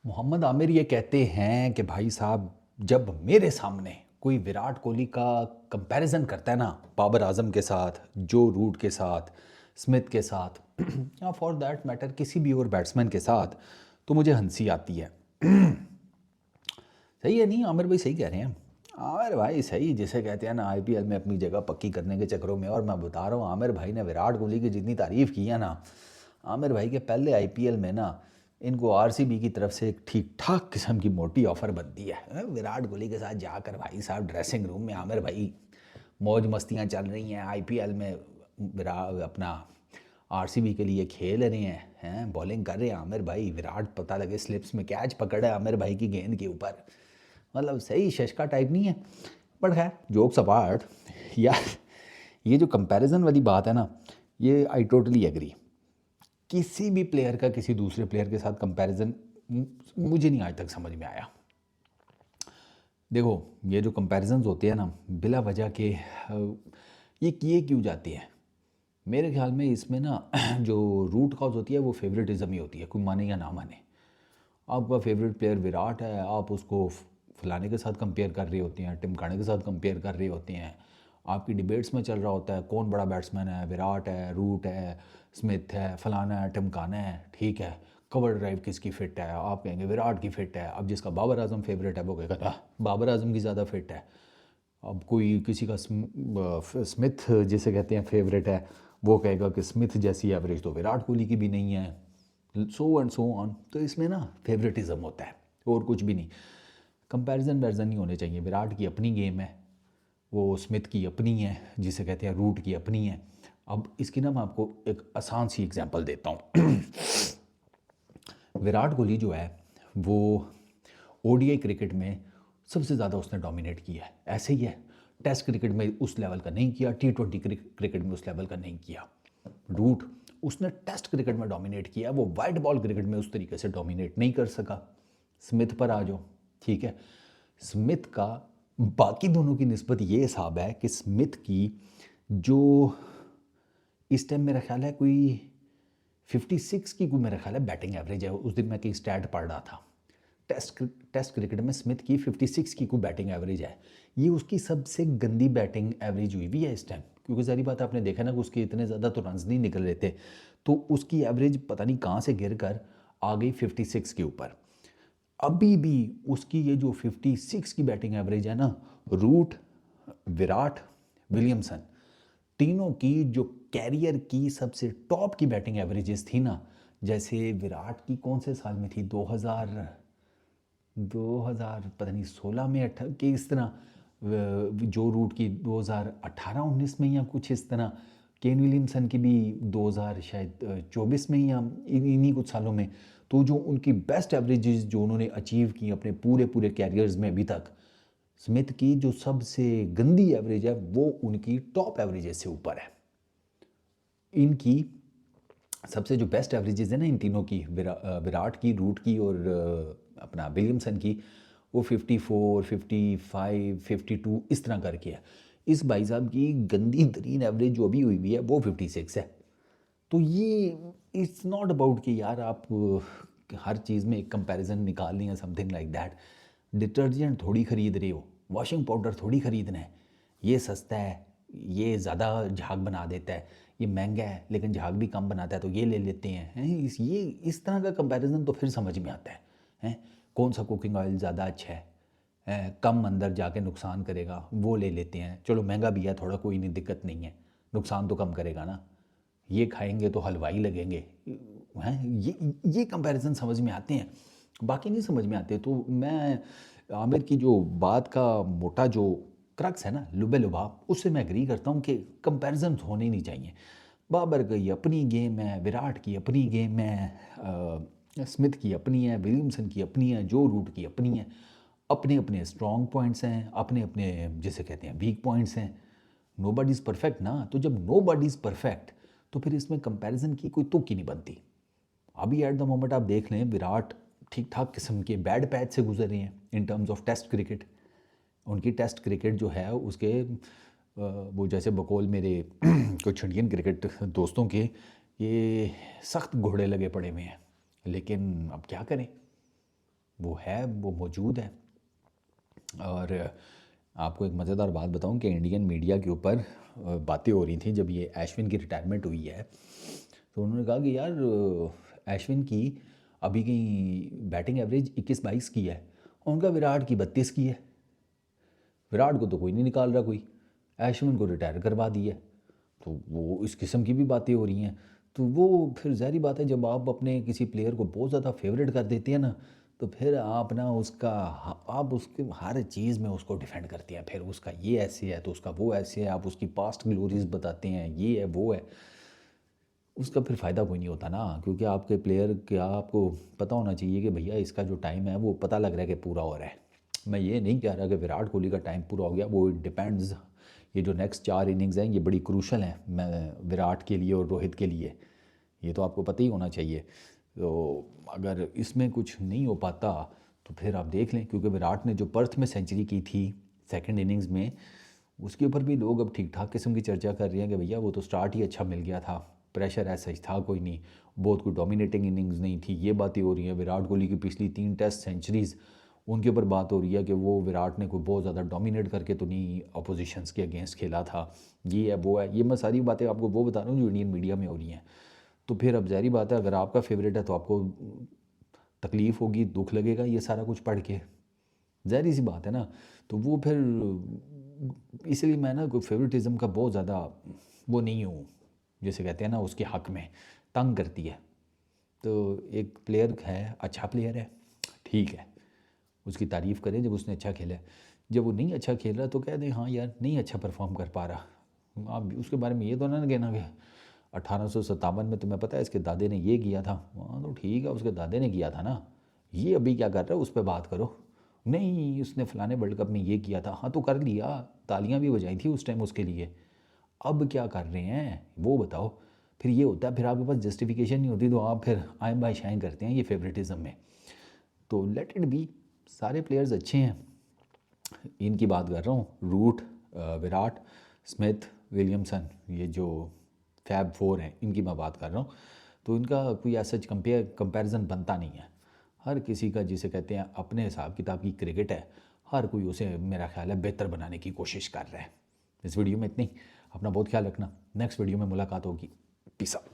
मोहम्मद आमिर ये कहते हैं कि भाई साहब, जब मेरे सामने कोई विराट कोहली का कंपैरिजन करता है ना बाबर आजम के साथ, जो रूट के साथ, स्मिथ के साथ या फॉर दैट मैटर किसी भी और बैट्समैन के साथ, तो मुझे हंसी आती है। सही है नहीं, आमिर भाई सही कह रहे हैं। आमिर भाई सही, जिसे कहते हैं ना आईपीएल में अपनी जगह पक्की करने के चक्करों में। और मैं बता रहा हूँ, आमिर भाई ने विराट कोहली की जितनी तारीफ़ की है ना, आमिर भाई के पहले आईपीएल में ना इनको आरसीबी की तरफ से एक ठीक ठाक किस्म की मोटी ऑफर बनती है। विराट कोहली के साथ जाकर भाई साहब ड्रेसिंग रूम में आमिर भाई मौज मस्तियाँ चल रही हैं। आईपीएल में विराट अपना आरसीबी के लिए खेल रहे हैं बॉलिंग कर रहे हैं आमिर भाई। विराट पता लगे स्लिप्स में कैच पकड़ा है आमिर भाई की गेंद के ऊपर। मतलब सही शशका टाइप नहीं है। बट खैर, जोक्स अपार्ट, यार ये जो कंपैरिजन वाली बात है ना, ये आई टोटली एग्री। किसी भी प्लेयर का किसी दूसरे प्लेयर के साथ कंपैरिजन मुझे नहीं आज तक समझ में आया। देखो, ये जो कंपैरिजन्स होते हैं ना बिला वजह के, ये किए क्यों जाते हैं? मेरे ख्याल में इसमें ना जो रूट कॉज होती है वो फेवरेटिज्म ही होती है, कोई माने या ना माने। आपका फेवरेट प्लेयर विराट है, आप उसको फलाने के साथ कंपेयर कर रहे होते हैं, टिमकाने के साथ कंपेयर कर रहे होते हैं। आपकी डिबेट्स में चल रहा होता है कौन बड़ा बैट्समैन है, विराट है, रूट है, स्मिथ है, फलाना है, टिमकाना है, ठीक है। कवर ड्राइव किसकी फ़िट है? आप कहेंगे विराट की फ़िट है। अब जिसका बाबर आजम फेवरेट है वो कहेगा बाबर आजम की ज़्यादा फिट है। अब कोई किसी का स्मिथ जिसे कहते हैं फेवरेट है, वो कहेगा कि स्मिथ जैसी एवरेज तो विराट कोहली की भी नहीं है। So and so on. तो इसमें ना फेवरेटिज्म होता है और कुछ भी नहीं। कंपैरिजन वैरिजन नहीं होने चाहिए। विराट की अपनी गेम है, वो स्मिथ की अपनी है, जिसे कहते हैं रूट की अपनी है। अब इसकी ना मैं आपको एक आसान सी एग्जांपल देता हूँ। विराट कोहली जो है वो ओडीआई क्रिकेट में सबसे ज़्यादा उसने डोमिनेट किया है, ऐसे ही है। टेस्ट क्रिकेट में उस लेवल का नहीं किया, टी20 क्रिकेट में उस लेवल का नहीं किया। रूट, उसने टेस्ट क्रिकेट में डोमिनेट किया, वो वाइट बॉल क्रिकेट में उस तरीके से डोमिनेट नहीं कर सका। स्मिथ पर आ जाओ, ठीक है। स्मिथ का बाकी दोनों की निस्बत ये हिसाब है कि स्मिथ की जो इस टाइम मेरा ख्याल है कोई 56 की कोई मेरा ख्याल है बैटिंग एवरेज है। उस दिन मैं कहीं स्टैट पढ़ रहा था, टेस्ट क्रिकेट में स्मिथ की 56 की कोई बैटिंग एवरेज है। ये उसकी सबसे गंदी बैटिंग एवरेज हुई भी है इस टाइम, क्योंकि सारी बात आपने देखा ना कि उसके इतने ज़्यादा तो रन्स नहीं निकल रहे थे, तो उसकी एवरेज पता नहीं कहाँ से गिर कर आ गई 56 के ऊपर। अभी भी उसकी ये जो 56 की बैटिंग एवरेज है ना, रूट, विराट, विलियमसन, तीनों की जो कैरियर की सबसे टॉप की बैटिंग एवरेजेस थी ना, जैसे विराट की कौन से साल में थी, 2000 पता नहीं 16 में कि इस तरह, जो रूट की 2018-19 में या कुछ इस तरह, केन विलियमसन की भी 2000 शायद 24 में या इन्हीं कुछ सालों में। तो जो उनकी बेस्ट एवरेजेस जो उन्होंने अचीव की अपने पूरे पूरे कैरियर्स में अभी तक, स्मिथ की जो सबसे गंदी एवरेज है वो उनकी टॉप एवरेजेस से ऊपर है। इनकी सबसे जो बेस्ट एवरेजेस है ना इन तीनों की, विराट की, रूट की और अपना विलियमसन की, वो 54, 55, 52 इस तरह करके है। इस भाई साहब की गंदी तरीन एवरेज जो अभी हुई है वो 56 है। तो ये इट्स नॉट अबाउट कि यार आप हर चीज़ में एक कंपैरिजन निकाल लें या समथिंग लाइक दैट। डिटर्जेंट थोड़ी खरीद रहे हो, वॉशिंग पाउडर थोड़ी खरीदना है। ये सस्ता है, ये ज़्यादा झाग बना देता है, ये महंगा है लेकिन झाग भी कम बनाता है तो ये ले लेते हैं। ये इस तरह का कंपैरिजन तो फिर समझ में आता है। हैं, कौन सा कुकिंग ऑयल ज़्यादा अच्छा है, कम अंदर जाके नुकसान करेगा, वो ले लेते हैं। चलो महंगा भी है थोड़ा, कोई नहीं, दिक्कत नहीं है, नुकसान तो कम करेगा ना। ये खाएंगे तो हलवाई लगेंगे। हैं, ये कंपैरिजन समझ में आते हैं, बाकी नहीं समझ में आते। तो मैं आमिर की जो बात का मोटा जो क्रक्स है ना, लुबे लुभाव, उससे मैं एग्री करता हूँ कि कंपैरिजन होने नहीं चाहिए। बाबर की अपनी गेम है, विराट की अपनी गेम है, स्मिथ की अपनी है, विलियमसन की अपनी है, जो रूट की अपनी है। अपने अपने स्ट्रॉन्ग पॉइंट्स हैं, अपने अपने जिसे कहते हैं वीक पॉइंट्स हैं। नो बडी इज़ परफेक्ट ना, तो जब नो बडी इज़ परफेक्ट तो फिर इसमें कंपैरिजन की कोई तुक ही नहीं बनती। अभी एट द मोमेंट आप देख लें, विराट ठीक ठाक किस्म के बैड पैच से गुजर रहे हैं in terms of test cricket. उनकी टेस्ट क्रिकेट जो है उसके वो जैसे बकौल मेरे कुछ इंडियन क्रिकेट दोस्तों के, ये सख्त घोड़े लगे पड़े हुए हैं। लेकिन अब क्या करें, वो है, वो मौजूद है। और आपको एक मज़ेदार बात बताऊं कि इंडियन मीडिया के ऊपर बातें हो रही थी जब ये अश्विन की रिटायरमेंट हुई है, तो उन्होंने कहा कि यार अश्विन की अभी की बैटिंग एवरेज 21-22 की है, उनका विराट की 32 की है। विराट को तो कोई नहीं निकाल रहा कोई, अश्विन को रिटायर करवा दिया। तो वो इस किस्म की भी बातें हो रही हैं। तो वो फिर ज़ाहिर बात है, जब आप अपने किसी प्लेयर को बहुत ज़्यादा फेवरेट कर देते हैं ना, तो फिर आप ना उसका आप उसके हर चीज़ में उसको डिफेंड करते हैं। फिर उसका ये ऐसे है तो उसका वो ऐसे है, आप उसकी पास्ट ग्लोरीज बताते हैं, ये है वो है। उसका फिर फ़ायदा कोई नहीं होता ना, क्योंकि आपके प्लेयर का आपको पता होना चाहिए कि भैया इसका जो टाइम है वो पता लग रहा है कि पूरा हो रहा है। मैं ये नहीं कह रहा कि विराट कोहली का टाइम पूरा हो गया, वो डिपेंड्स। ये जो नेक्स्ट 4 इनिंग्स हैं ये बड़ी क्रूशल हैं, मैं विराट के लिए और रोहित के लिए, ये तो आपको पता ही होना चाहिए। तो अगर इसमें कुछ नहीं हो पाता तो फिर आप देख लें, क्योंकि विराट ने जो पर्थ में सेंचुरी की थी सेकंड इनिंग्स में, उसके ऊपर भी लोग अब ठीक ठाक किस्म की चर्चा कर रहे हैं कि भैया वो तो स्टार्ट ही अच्छा मिल गया था, प्रेशर ऐसा ही था कोई नहीं, बहुत कोई डोमिनेटिंग इनिंग्स नहीं थी। ये बातें हो रही हैं। विराट कोहली की पिछली 3 टेस्ट सेंचुरीज़, उनके ऊपर बात हो रही है कि वो विराट ने कोई बहुत ज़्यादा डोमिनेट करके तो नहीं अपोजिशंस के अगेंस्ट खेला था, ये है वो है। ये मैं सारी बातें आपको वो बता रहा हूँ जो इंडियन मीडिया में हो रही हैं। तो फिर अब ज़ाहिर बात है, अगर आपका फेवरेट है तो आपको तकलीफ़ होगी, दुख लगेगा ये सारा कुछ पढ़ के, ज़ाहिर सी बात है ना। तो वो फिर इसलिए मैं ना कोई फेवरेटिज़म का बहुत ज़्यादा वो नहीं हूँ, जैसे कहते हैं ना उसके हक़ में, तंग करती है। तो एक प्लेयर है, अच्छा प्लेयर है, ठीक है, उसकी तारीफ़ करें जब उसने अच्छा खेला है। जब वो नहीं अच्छा खेल रहा तो कह दें हाँ यार नहीं अच्छा परफॉर्म कर पा रहा। आप उसके बारे में ये तो ना कहना कि 1857 में तुम्हें पता है इसके दादे ने ये किया था। हाँ तो ठीक है, उसके दादे ने किया था ना, ये अभी क्या कर रहा है उस पर बात करो। नहीं उसने फलाने वर्ल्ड कप में ये किया था, हाँ तो कर लिया, तालियां भी बजाई थी उस टाइम उसके लिए, अब क्या कर रहे हैं वो बताओ। फिर ये होता है, फिर आपके पास जस्टिफिकेशन नहीं होती तो आप फिर आए बाय शाएँ करते हैं ये फेवरेटिज़म में। तो लेट इट बी, सारे प्लेयर्स अच्छे हैं। इनकी बात कर रहा हूँ, रूट, विराट, स्मिथ, विलियमसन, ये जो फैब 4 हैं इनकी मैं बात कर रहा हूँ। तो इनका कोई ऐसा कंपैरिजन बनता नहीं है। हर किसी का जिसे कहते हैं अपने हिसाब किताब की क्रिकेट है, हर कोई उसे मेरा ख्याल है बेहतर बनाने की कोशिश कर रहा है। इस वीडियो में इतनी, अपना बहुत ख्याल रखना, नेक्स्ट वीडियो में मुलाकात होगी। Peace out.